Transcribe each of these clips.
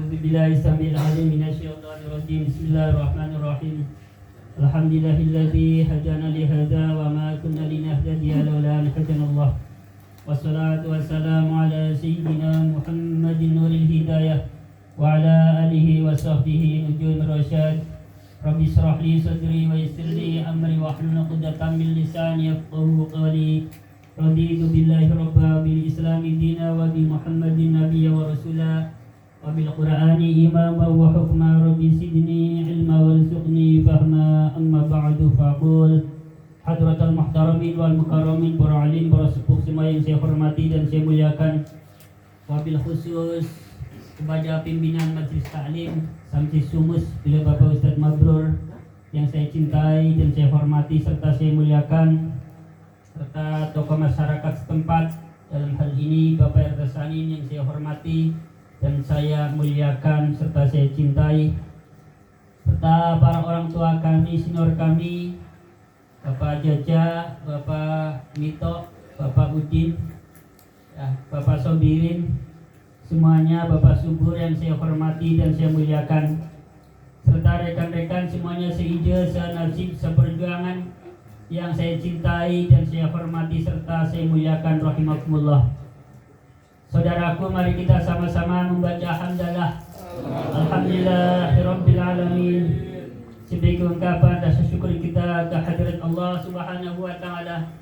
أعوذ بالله السميع العليم من الشيطان الرجيم بسم الله الرحمن الرحيم الحمد لله الذي هدانا لهذا وما كنا لنهتدي لولا أن هدانا الله والصلاة والسلام على سيدنا محمد نور الهداية وعلى آله وصحبه نجوم الرشاد رب اشرح لي صدري ويسر لي أمري واحلل عقدة من لساني يفقهوا قولي رضيت بالله ربا بالإسلام دينا وبمحمد نبيا ورسولا وبالقرآن إماما وحكما ربي زدني علما وارزقني فهما أما بعد فأقول حضرة المحترمين والمكرمين para alim, para sepuh semua yang saya hormati dan saya muliakan, wabil khusus kepada pimpinan Majelis Taklim Samsi Sumus, beliau Bapak Ustadz Mabrur yang saya cintai dan saya hormati serta saya muliakan, serta tokoh masyarakat setempat, dalam hal ini Bapak RT Sanin yang saya hormati dan saya muliakan serta saya cintai, serta para orang tua kami, senior kami, Bapak Jaja, Bapak Mito, Bapak Udin, ya, Bapak Sobirin, semuanya, Bapak Subur yang saya hormati dan saya muliakan, serta rekan-rekan semuanya seide, senasib, seperjuangan yang saya cintai dan saya hormati serta saya muliakan rahimakumullah. Saudaraku, mari kita sama-sama membaca hamdalah alhamdulillahirabbil alamin sebagai ungkapan rasa syukur kita kehadirat Allah Subhanahu wa taala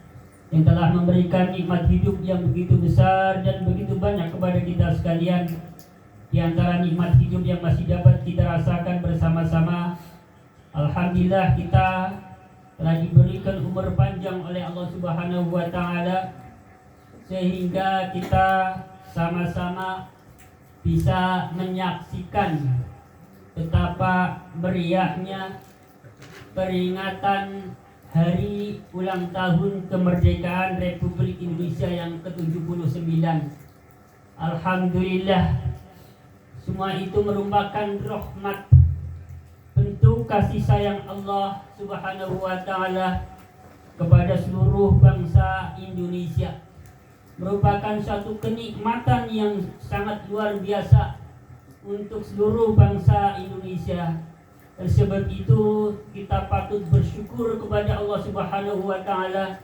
yang telah memberikan nikmat hidup yang begitu besar dan begitu banyak kepada kita sekalian. Di antara nikmat hidup yang masih dapat kita rasakan bersama-sama, alhamdulillah kita telah diberikan umur panjang oleh Allah Subhanahu wa taala sehingga kita sama-sama bisa menyaksikan betapa meriahnya peringatan hari ulang tahun kemerdekaan Republik Indonesia yang ke-79. Alhamdulillah, semua itu merupakan rahmat, bentuk kasih sayang Allah Subhanahu wa taala kepada seluruh bangsa Indonesia. Merupakan suatu kenikmatan yang sangat luar biasa untuk seluruh bangsa Indonesia. Dan sebab itu kita patut bersyukur kepada Allah Subhanahu wa taala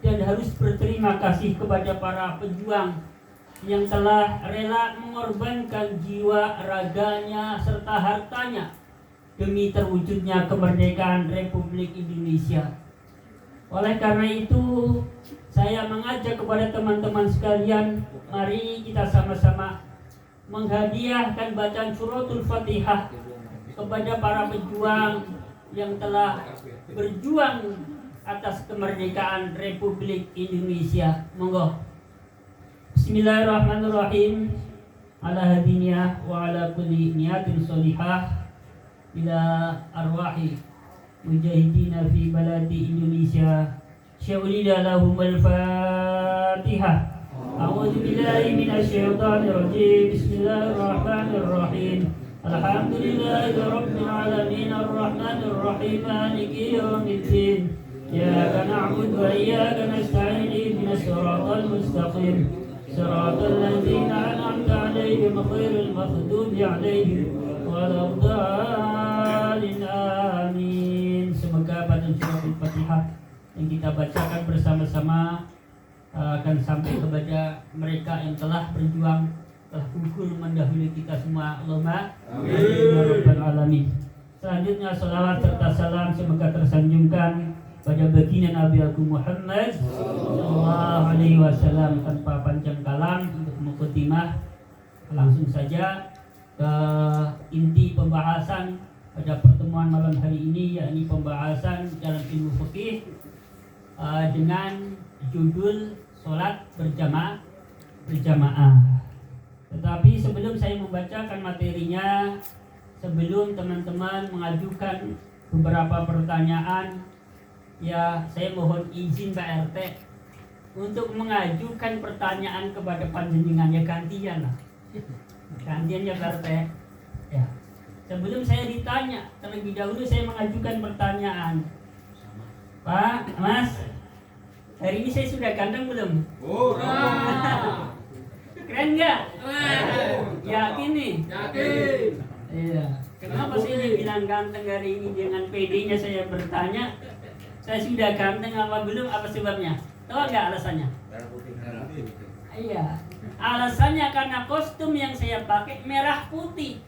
dan harus berterima kasih kepada para pejuang yang telah rela mengorbankan jiwa, raganya serta hartanya demi terwujudnya kemerdekaan Republik Indonesia. Oleh karena itu, saya mengajak kepada teman-teman sekalian, mari kita sama-sama menghadiahkan bacaan suratul Fatihah kepada para pejuang yang telah berjuang atas kemerdekaan Republik Indonesia. Monggo. Bismillahirrahmanirrahim. Ala hadiniyah wa ala kulli niyatin sholihah ila arwahi mujahidina fi baladi Indonesia. Syawlida lahumul Fatihah. A'udzu billahi minasyaitonir rajim. Bismillahirrahmanirrahim. Alhamdulillahi rabbil alamin arrahmanir rahim maliki yaumiddin. Iyyaka na'budu wa iyyaka nasta'in ihdinas siratal mustaqim. Siratal ladzina an'amta 'alaihim ghairil maghdubi 'alaihim waladdallin. Amin. Semoga bacaan suratul Fatihah yang kita bacakan bersama-sama akan sampai kepada mereka yang telah berjuang, telah gugur mendahului kita semua. Allahumma amin ya rabbal alamin. Selanjutnya salawat serta salam semoga tersanjungkan pada baginda Nabi Agung Muhammad sallallahu alaihi wasallam. Tanpa panjang kalam untuk mukadimah, langsung saja ke inti pembahasan pada pertemuan malam hari ini, yakni pembahasan dalam ilmu fikih dengan judul sholat berjamaah. Tetapi sebelum saya membacakan materinya, sebelum teman-teman mengajukan beberapa pertanyaan, ya saya mohon izin Pak RT untuk mengajukan pertanyaan kepada panjenengan. Ya gantian lah, gantian ya Pak RT. Ya, sebelum saya ditanya, terlebih dahulu saya mengajukan pertanyaan. Pak, Mas, hari ini saya sudah ganteng belum? Oh, Keren nggak? Yakin nih? Yakin. Iya. Kenapa sih dia bilang ganteng hari ini? Dengan PD-nya saya bertanya, saya sudah ganteng apa belum? Apa sebabnya? Tahu nggak alasannya? Iya. Alasannya karena kostum yang saya pakai merah putih.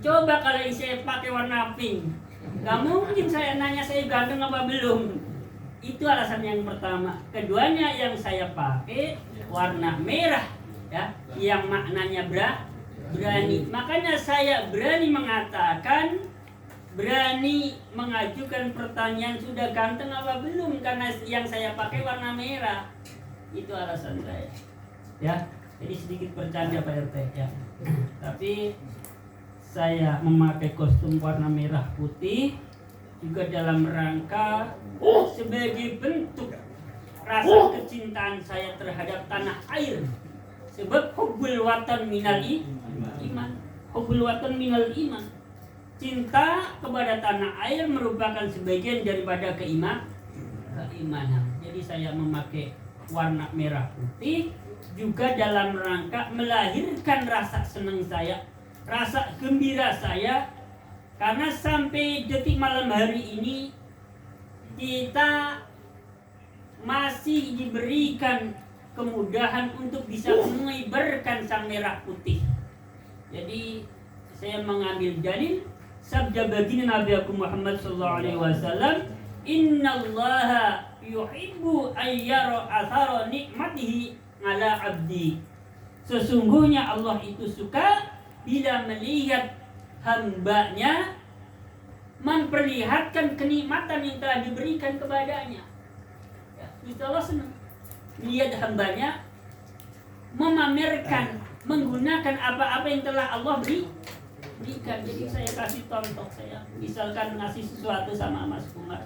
Coba kalau saya pakai warna pink, nggak mungkin saya nanya saya ganteng apa belum. Itu alasan yang pertama. Keduanya yang saya pakai warna merah, ya, yang maknanya berani. Makanya saya berani mengatakan, berani mengajukan pertanyaan sudah ganteng apa belum, karena yang saya pakai warna merah. Itu alasan saya. Ya, jadi sedikit bercanda Pak RT ya. Tapi saya memakai kostum warna merah putih juga dalam rangka sebagai bentuk rasa kecintaan saya terhadap tanah air. Sebab hubbul watan minal iman. Hubbul watan minal iman. Cinta kepada tanah air merupakan sebagian daripada keimanan. Jadi saya memakai warna merah putih juga dalam rangka melahirkan rasa senang saya, rasa gembira saya, karena sampai detik malam hari ini kita masih diberikan kemudahan untuk bisa mengibarkan sang merah putih. Jadi saya mengambil dalil sabda baginda Nabi Muhammad SAW, Innallaha yuhibbu ayyara athara nikmatihi ala abdi. Sesungguhnya Allah itu suka bila melihat hambanya memperlihatkan kenikmatan yang telah diberikan kepadanya. Ya, Allah senang lihat hambanya memamerkan, menggunakan apa-apa yang telah Allah berikan. Jadi saya kasih contoh, saya misalkan ngasih sesuatu sama Mas Kumar,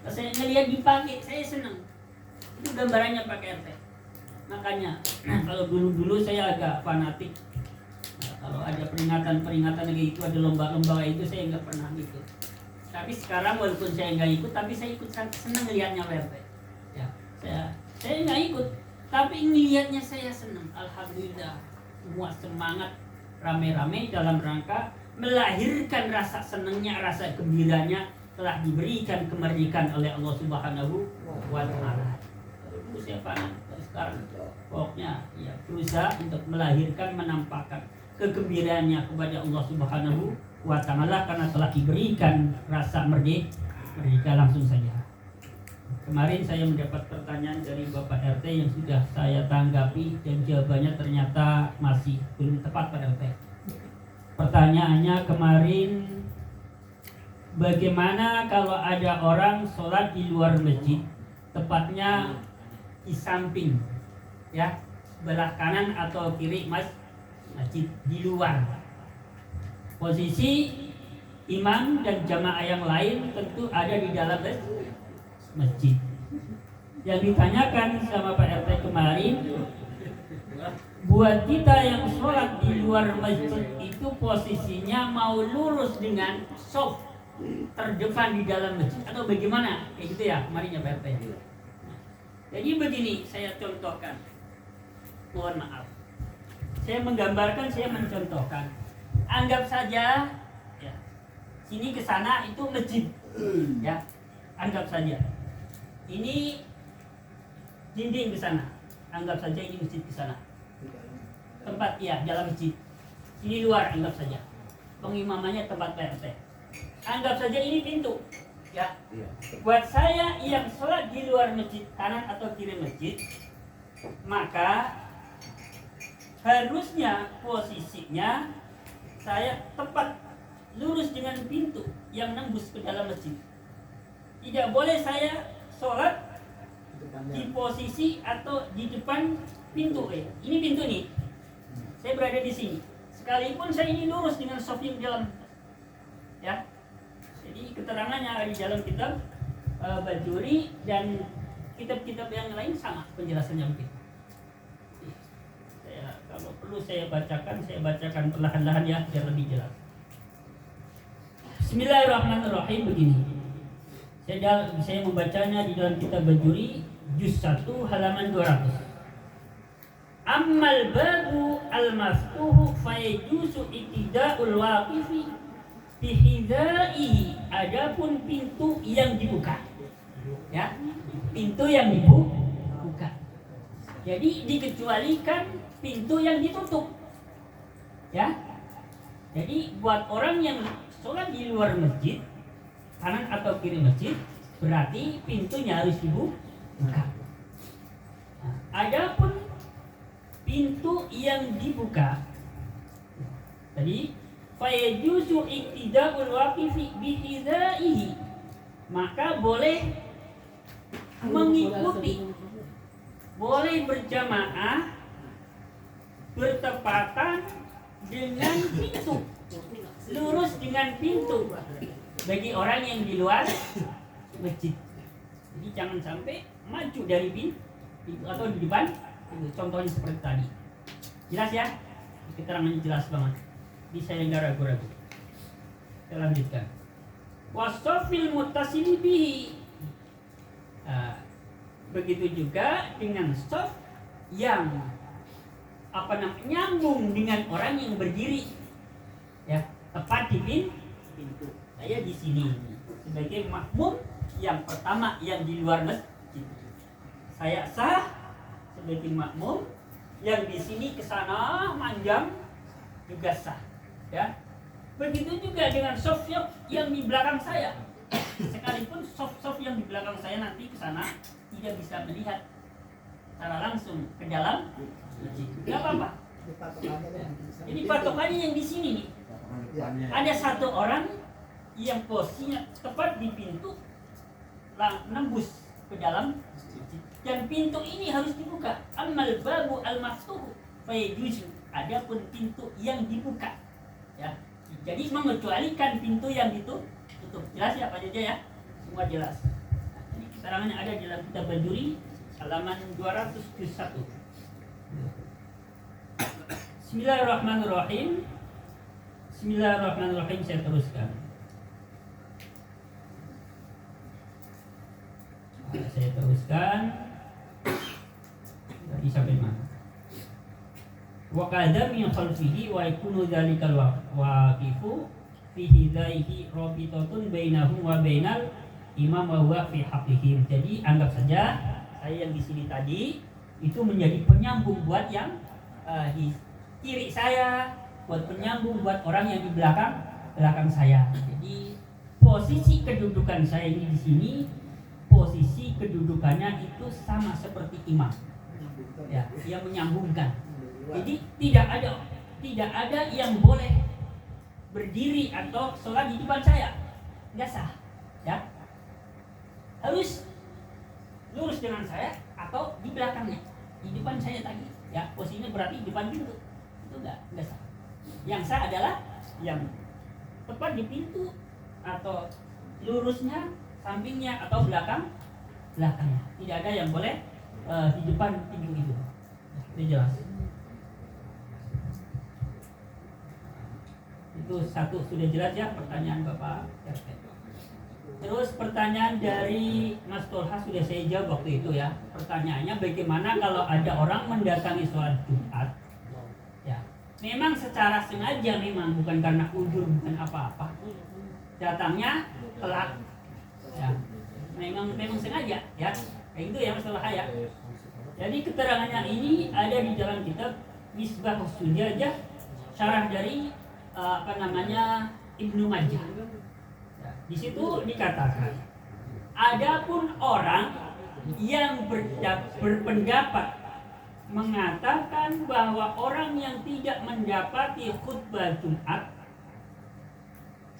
saya ngelihat dipakai, saya senang. Itu gambarannya Pak RT. Makanya kalau dulu saya agak fanatik. Nah, kalau ada peringatan kayak gitu, ada lomba-lomba kayak itu, saya nggak pernah ikut. Tapi sekarang walaupun saya nggak ikut, tapi saya ikut senang lihatnya Pak RT. Ya, saya nggak ikut, tapi ngelihatnya saya senang. Alhamdulillah, semua semangat rame-rame dalam rangka melahirkan rasa senangnya, rasa gembiranya telah diberikan kemerdekaan oleh Allah Subhanahu wa Ta'ala. Dulu saya fanatik, sekarang pokoknya ya berusaha untuk melahirkan, menampakkan kegembiraannya kepada Allah Subhanahu wa Ta'ala karena telah diberikan rasa merdeka. Langsung saja. Kemarin saya mendapat pertanyaan dari Bapak RT yang sudah saya tanggapi dan jawabannya ternyata masih belum tepat Pak RT. Pertanyaannya kemarin, bagaimana kalau ada orang sholat di luar masjid, tepatnya di samping, ya, sebelah kanan atau kiri masjid, di luar. Posisi imam dan jamaah yang lain tentu ada di dalam masjid. Yang ditanyakan sama Pak RT kemarin, buat kita yang sholat di luar masjid itu posisinya mau lurus dengan soft terdepan di dalam masjid atau bagaimana? Kayak gitu ya kemarin ya Pak RT. Jadi begini, saya contohkan. Mohon maaf, saya menggambarkan, saya mencontohkan. Anggap saja ya, sini ke sana itu masjid, ya. Anggap saja ini dinding ke sana. Anggap saja ini masjid ke sana. Tempat ya dalam masjid. Ini luar, anggap saja. Pengimamannya tempat PRT. Anggap saja ini pintu, ya. Buat saya yang sholat di luar masjid, kanan atau kiri masjid, maka harusnya posisinya saya tepat lurus dengan pintu yang nembus ke dalam masjid. Tidak boleh saya sholat di posisi atau di depan pintu. Ini pintu nih, saya berada di sini. Sekalipun saya ini lurus dengan soft yang dalam, ya. Jadi keterangannya ada di dalam kitab Bajuri dan kitab-kitab yang lain sama penjelasannya mungkin. Kalau perlu saya bacakan perlahan-lahan ya biar lebih jelas. Bismillahirrahmanirrahim. Begini. Saya membacanya di dalam kitab Bajuri juz 1 halaman 200. Ammal babu al-maftuhu fayajuzu iktida'ul waqifi bihidaihi. Adapun pintu yang dibuka, ya, pintu yang dibuka. Jadi dikecualikan pintu yang ditutup, ya. Jadi buat orang yang sholat di luar masjid, kanan atau kiri masjid, berarti pintunya harus dibuka. Nah, adapun pintu yang dibuka tadi, fayajuzu iktida'ul waqifi bihidaihi, maka boleh mengikuti, boleh berjamaah bertepatan dengan pintu, lurus dengan pintu bagi orang yang di luar masjid. Jadi jangan sampai maju dari pintu atau di depan. Contohnya seperti tadi. Jelas ya? Keterangannya jelas banget. Bisa yang gak ragu-ragu. Kita lanjutkan. Wasofil mutasili bihi. Begitu juga dengan sof yang nyambung dengan orang yang berdiri, ya, tepat di pintu. Saya di sini sebagai makmum yang pertama yang di luar masjid. Saya sah sebagai makmum yang di sini ke sana manjang juga sah, ya. Begitu juga dengan sof yang di belakang saya. Sekalipun sof yang di belakang saya nanti ke sana tidak bisa melihat secara langsung ke dalam, nggak apa-apa. Jadi patokannya yang di sini nih. Ada satu orang yang posisinya tepat di pintu, nembus ke dalam, dan pintu ini harus dibuka. Ammal babu al-maftuhu fayajuzu. Adapun pintu yang dibuka, ya. Jadi mengecualikan pintu yang ditutup. Jelas ya Pak Jaja ya? Semua jelas. Ini keterangannya ada dalam kitab Bajuri halaman 201. Bismillahirrahmanirrahim. Bismillahirrahmanirrahim, saya teruskan. Saya teruskan. Tadi sampai mana? Wa qadam min khalfihi wa yakunu dzalikal waqifu fi hidaihi rabitatun bainahum wa bainal imam wa huwa fi haqqihim. Jadi anggap saja saya yang di sini tadi itu menjadi penyambung buat yang di kiri saya, buat penyambung buat orang yang di belakang saya. Jadi posisi kedudukan saya ini di sini, posisi kedudukannya itu sama seperti imam, ya, yang menyambungkan. Jadi tidak ada yang boleh berdiri atau sholat di depan saya, nggak sah, ya. Harus lurus dengan saya atau di belakangnya. Di depan saya tadi, ya, posisinya berarti di depan pintu, itu nggak sah. Yang sah adalah yang tepat di pintu atau lurusnya, sampingnya atau belakangnya. Tidak ada yang boleh di depan pintu itu. Ini jelas. Itu satu sudah jelas ya pertanyaan Bapak. Terus pertanyaan dari Mas Tolha sudah saya jawab waktu itu ya. Pertanyaannya bagaimana kalau ada orang mendatangi sholat Jumat, ya, memang secara sengaja, memang bukan karena uzur, bukan apa-apa, datangnya telat, ya, memang sengaja, ya, kayak gitu ya Mas Tolha ya. Jadi keterangannya ini ada di dalam kitab Misbahus Sujajah, syarah dari Ibnu Majah. Di situ dikatakan, adapun orang yang berpendapat mengatakan bahwa orang yang tidak mendapati khutbah Jumat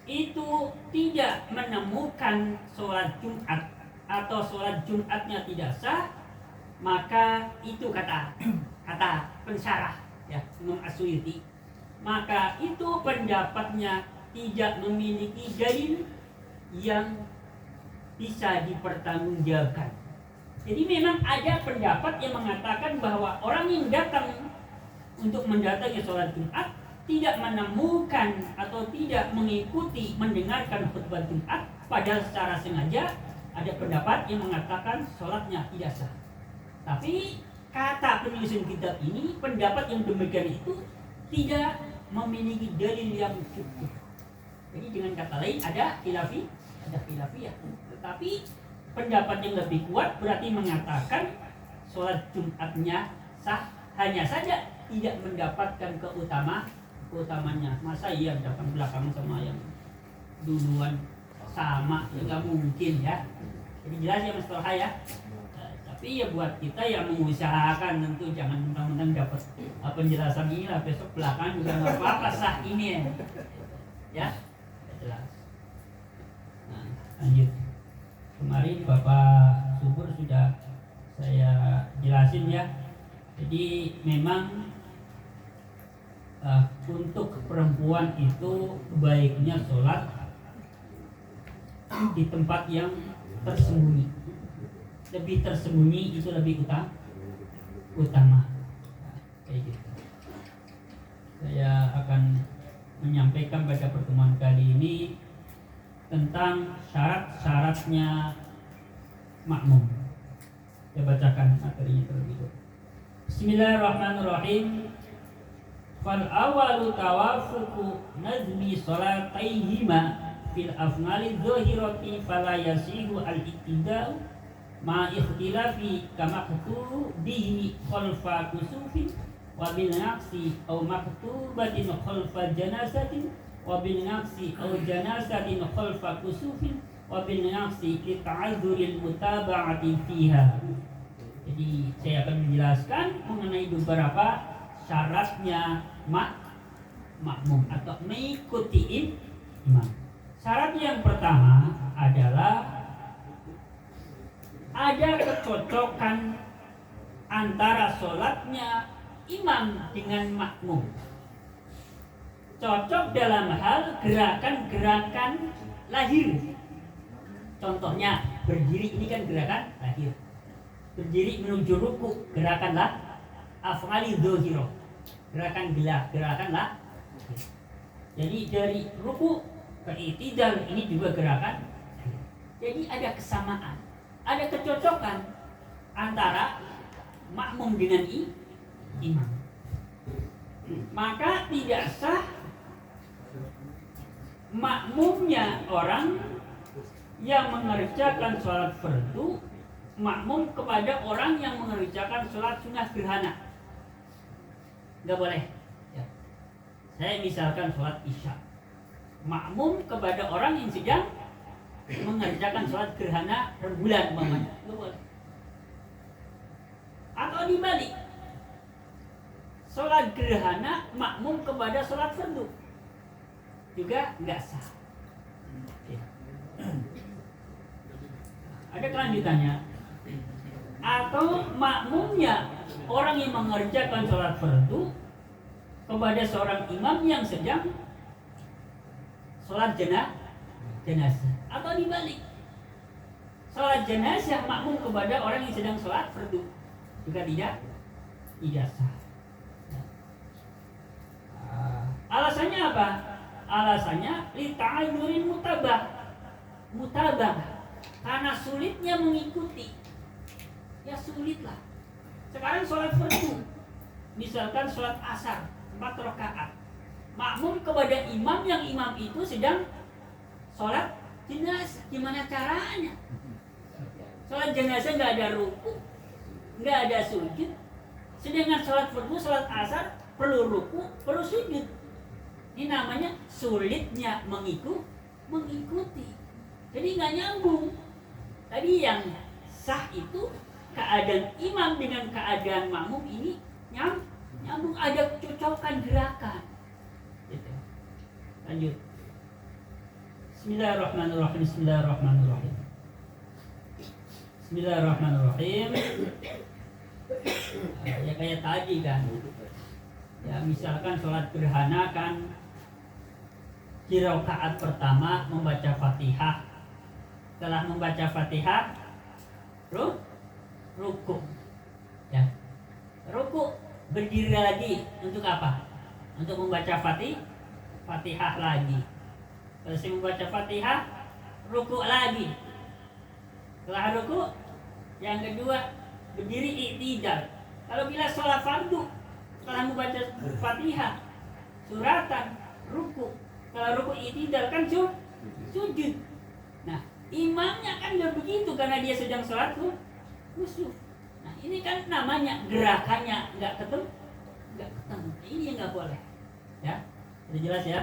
itu tidak menemukan sholat Jumat atau sholat Jumatnya tidak sah, maka itu kata pensyarah, ya, Imam As-Suyuti, maka itu pendapatnya tidak memiliki dalil yang bisa dipertanggungjawabkan. Jadi memang ada pendapat yang mengatakan bahwa orang yang datang untuk mendatangi sholat Jumat tidak menemukan atau tidak mengikuti mendengarkan khutbah Jumat, padahal secara sengaja ada pendapat yang mengatakan sholatnya tidak sah. Tapi kata penyusun kitab ini, pendapat yang demikian itu tidak memiliki dalil yang cukup. Jadi dengan kata lain ada khilafiyah. Tetapi pendapat yang lebih kuat berarti mengatakan sholat Jumatnya sah, hanya saja tidak mendapatkan keutamanya. Masa iya belakang sama yang duluan sama, nggak mungkin ya. Jadi jelas ya Mas Tolha ya. Tapi ya buat kita yang mengusahakan tentu jangan mentang-mentang dapat penjelasan ini lah besok belakang juga nggak apa-apa sah ini ya. Jelas. Nah, lanjut. Kemarin Bapak Subur sudah saya jelasin ya. Jadi memang untuk perempuan itu baiknya sholat di tempat yang tersembunyi. Lebih tersembunyi itu lebih utama. Kayak gitu. Saya akan menyampaikan pada pertemuan kali ini tentang syarat-syaratnya makmum. Saya bacakan materinya terlebih dahulu. Bismillahirrahmanirrahim. Fal awalu tawafuqu nazmi salataihima fil afnali dzahirati fala yasihu al-ittida'u ma ikhtilafi kama bihi khalfa kusufin wa bil naqsi aw maktubatin khalfa janazatin wa bil naqsi aw janazatin khalfa kusufin wa bil naqsi li ta'adzuril mutaba'ati fiha. Jadi saya akan menjelaskan mengenai beberapa syaratnya makmum atau mengikuti imam. Syarat yang pertama adalah ada kecocokan antara sholatnya imam dengan makmum. Cocok dalam hal gerakan-gerakan lahir. Contohnya berdiri, ini kan gerakan lahir. Berdiri menuju ruku, gerakanlah af'ali dzahirah. Gerakanlah. Jadi dari ruku ke i'tidal ini juga gerakan. Jadi ada kesamaan, ada kecocokan antara makmum dengan imam. Maka tidak sah makmumnya orang yang mengerjakan sholat fardu makmum kepada orang yang mengerjakan sholat sunnah gerhana. Nggak boleh ya. Saya misalkan sholat isya, makmum kepada orang yang sedang mengerjakan sholat gerhana rembulan umpamanya, nggak boleh. Atau dibalik, sholat gerhana makmum kepada sholat fardu juga nggak sah ya. Ada kelanjutannya. Atau makmumnya orang yang mengerjakan sholat fardu kepada seorang imam yang sedang sholat jenazah. Atau dibalik, sholat jenazah makmum kepada orang yang sedang sholat fardu juga tidak sah. Alasannya apa? Alasannya li ta'adzuril mutabah, karena sulitnya mengikuti. Ya sulit lah. Sekarang sholat fardu, misalkan sholat asar 4 rakaat, makmum kepada imam yang imam itu sedang sholat jenazah, gimana caranya? Sholat jenazah nggak ada ruku, nggak ada sujud. Sedangkan sholat fardu, sholat asar perlu ruku, perlu sujud. Ini namanya sulitnya mengikuti. Jadi nggak nyambung. Tadi yang sah itu keadaan imam dengan keadaan makmum ini nyambung, ada cocokan gerakan. Gitu. Lanjut. Bismillahirrahmanirrahim. Ya kayak tadi kan. Ya misalkan sholat gerhana kan di rakaat pertama membaca Fatihah. Setelah membaca Fatihah ruku. Ya. Ruku, berdiri lagi untuk apa? Untuk membaca Fatihah lagi. Selesai membaca Fatihah, ruku lagi. Setelah ruku, yang kedua berdiri i'tidal. Kalau bila sholat fardu setelah membaca Fatihah, suratan, ruku, kalau ruku i'tidal kan sujud. Nah, imamnya kan nggak begitu karena dia sedang sholat khusyuk. Nah, ini kan namanya gerakannya nggak ketemu. Ini yang nggak boleh. Ya, sudah jelas ya.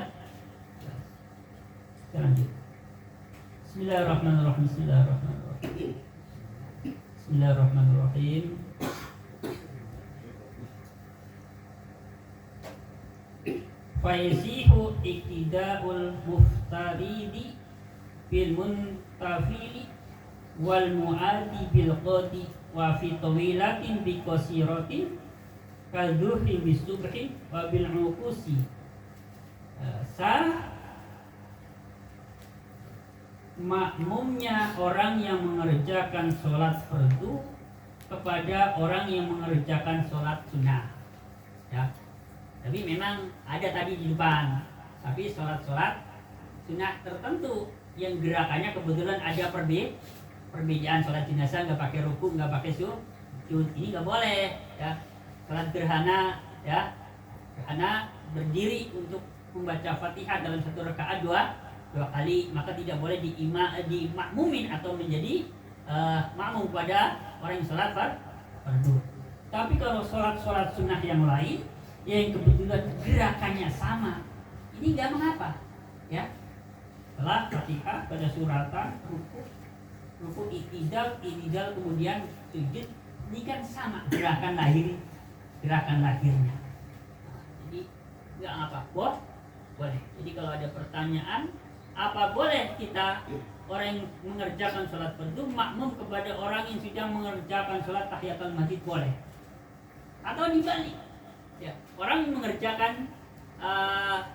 Kita lanjut. Bismillahirrahmanirrahim. Bismillahirrahmanirrahim. Faisihu iktida'ul muftaridi bil muntafili wal mu'adi bil qadi wa fi tawilatin bi qasiratin kadhuhri bis subhi wa bil uqusi makmumnya orang yang mengerjakan sholat fardu kepada orang yang mengerjakan sholat sunnah, ya. Tapi memang ada tadi di depan, tapi sholat sunnah tertentu yang gerakannya kebetulan ada perbedaan. Sholat jenazah nggak pakai ruku, nggak pakai sujud, ini nggak boleh, ya. Sholat gerhana, ya, gerhana berdiri untuk membaca Fatihah dalam satu rakaat dua kali, maka tidak boleh dimakmumin atau menjadi makmum pada orang yang sholat fardu. Tapi kalau sholat sunnah yang lain yang kebetulan gerakannya sama, ini nggak mengapa, ya. Setelah Fatihah pada suratan, ruku i'tidal kemudian sujud, ini kan sama gerakan lahirnya. Nah, jadi nggak apa, boleh. Jadi kalau ada pertanyaan, apa boleh kita orang yang mengerjakan sholat fardu makmum kepada orang yang sedang mengerjakan sholat tahiyatul masjid, boleh. Atau dibalik, ya, orang yang mengerjakan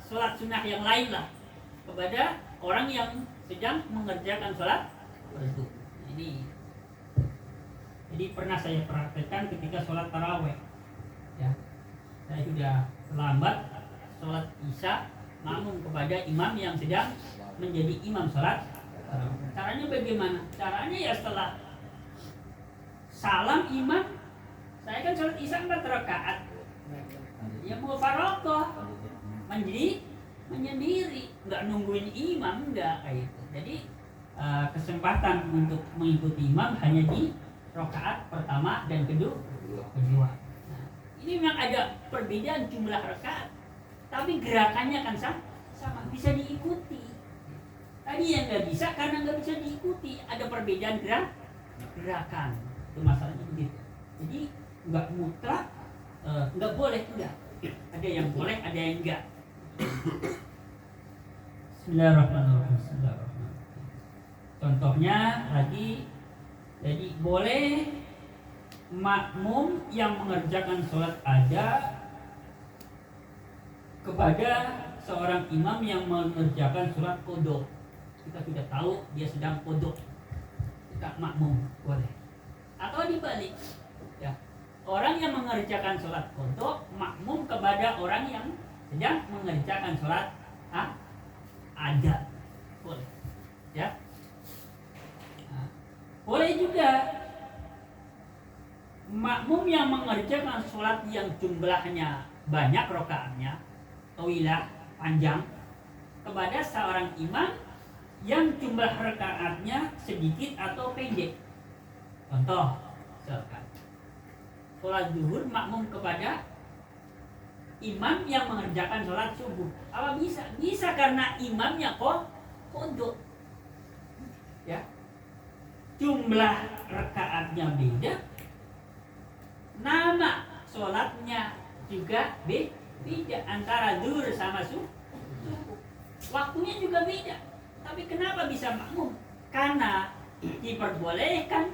sholat sunnah yang lain lah kepada orang yang sedang mengerjakan sholat fardu. Ini jadi pernah saya praktekkan ketika sholat taraweh, ya. Saya sudah terlambat sholat isya makmum kepada imam yang sedang menjadi imam sholat. Caranya bagaimana? Caranya ya setelah salam imam, saya kan sholat isya 4 rakaat, ya mau faroqah menyendiri, nggak nungguin imam, nggak kayak itu. Jadi kesempatan untuk mengikuti imam hanya di rakaat pertama dan kedua. Nah, ini memang ada perbedaan jumlah rakaat, tapi gerakannya kan sama, bisa diikuti. Tadi yang nggak bisa karena nggak bisa diikuti, ada perbedaan gerakan. Itu masalahnya begitu. Jadi nggak mutlak, nggak boleh, enggak. Ada yang boleh, ada yang enggak. Bismillahirrahmanirrahim. Contohnya lagi, jadi boleh makmum yang mengerjakan sholat ada kepada seorang imam yang mengerjakan sholat qodho. Kita sudah tahu dia sedang qodho, kita makmum, boleh. Atau dibalik, ya, orang yang mengerjakan sholat qodho makmum kepada orang yang sedang mengerjakan sholat ada, boleh, ya. Nah, boleh juga makmum yang mengerjakan sholat yang jumlahnya banyak rakaatnya, tawilah, panjang, kepada seorang imam yang jumlah rakaatnya sedikit atau pendek. Contoh, misalkan sholat zuhur makmum kepada imam yang mengerjakan sholat subuh. Apa bisa? Bisa karena imamnya qodho, ya. Jumlah rakaatnya beda, nama sholatnya juga beda antara zuhur sama subuh. Waktunya juga beda. Tapi kenapa bisa makmum? Karena diperbolehkan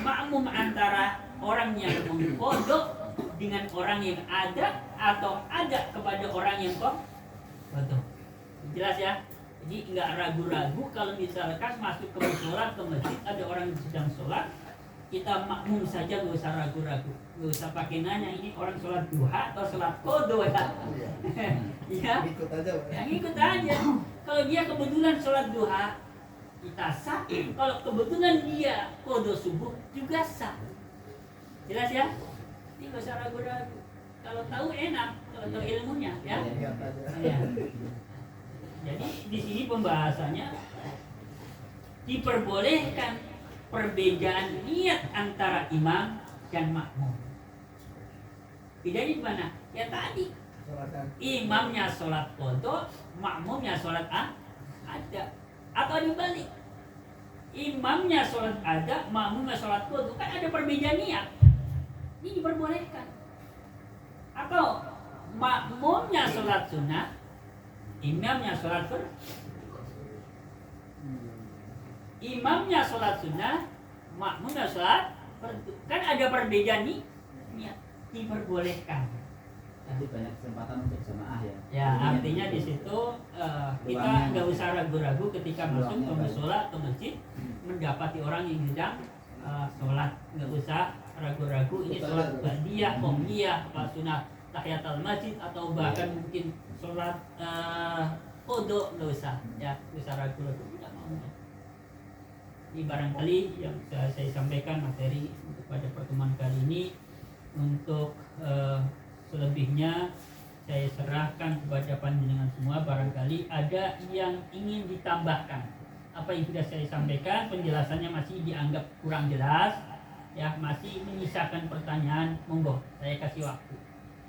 makmum antara orang yang mengqodho dengan orang yang ada, atau ada kepada orang yang qodho. Jelas ya? Jadi nggak ragu-ragu kalau misalkan masuk ke sholat ke masjid ada orang yang sedang sholat, kita makmum saja, nggak usah ragu-ragu, nggak usah pakai nanya ini orang sholat duha atau sholat qodho, ya. Ya, ikut aja. Yang ikut aja. Kalau dia kebetulan sholat duha, kita sah. Kalau kebetulan dia qodho subuh juga sah. Jelas ya? Ini nggak usah ragu-ragu. Kalau tahu enak, kalau tahu ilmunya, ya. Ya. Jadi di sini pembahasannya diperbolehkan perbedaan niat antara imam dan makmum. Bedanya di mana? Ya tadi, imamnya sholat qadha, makmumnya sholat ada. Atau dibalik, imamnya sholat ada, makmumnya sholat qadha, kan ada perbedaan niat. Ini diperbolehkan. Atau makmumnya sholat sunnah, imamnya sholat fardu. Imamnya sholat sunnah, makmumnya sholat fardu. Kan ada perbedaan nih, niat. Diperbolehkan. Jadi banyak kesempatan untuk jamaah ya. Ya, artinya di situ kita nggak usah ragu-ragu ketika masuk ke musola atau masjid mendapati orang yang sedang sholat, nggak usah ragu-ragu ini sholat ba'diyah, qobliyah, apa sunat tahiyatul masjid atau bahkan mungkin sholat qadha, nggak usah ya, nggak usah ragu-ragu, tidak mau. Ini barangkali yang saya sampaikan materi pada pertemuan kali ini. Untuk selebihnya saya serahkan kepada panjenengan semua. Barangkali ada yang ingin ditambahkan apa yang sudah saya sampaikan, penjelasannya masih dianggap kurang jelas ya, masih menyisakan pertanyaan, monggo saya kasih waktu.